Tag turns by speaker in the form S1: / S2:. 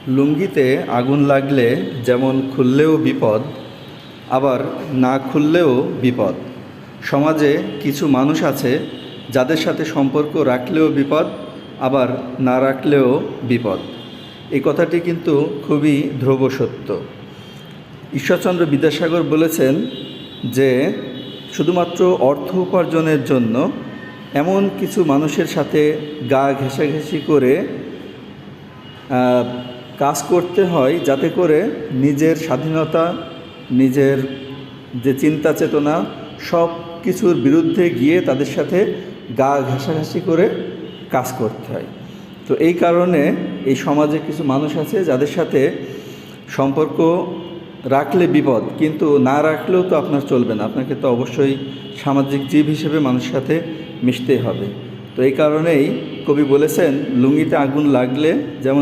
S1: লুঙ্গিতে আগুন লাগলে যেমন খুললেও বিপদ, আবার না খুললেও বিপদ। সমাজে কিছু মানুষ আছে যাদের সাথে সম্পর্ক রাখলেও বিপদ, আবার না রাখলেও বিপদ। এই কথাটি কিন্তু খুবই ধ্রুব সত্য। ঈশ্বরচন্দ্র বিদ্যাসাগর বলেছেন যে শুধুমাত্র অর্থ উপার্জনের জন্য এমন কিছু মানুষের সাথে গা ঘেঁষাঘেঁষি করে কাজ করতে হয় যাতে করে নিজের স্বাধীনতা, নিজের যে চিন্তা চেতনা সব কিছুর বিরুদ্ধে গিয়ে তাদের সাথে গা ঘেঁষাঘেঁষি করে কাজ করতে হয়। তো এই কারণে এই সমাজে কিছু মানুষ আছে যাদের সাথে সম্পর্ক রাখলে বিপদ, কিন্তু না রাখলেও তো আপনার চলবে না। আপনাকে তো অবশ্যই সামাজিক জীব হিসেবে মানুষের সাথে মিশতেই হবে। তো এই কারণেই কবি বলেছেন, লুঙ্গিতে আগুন লাগলে যেমন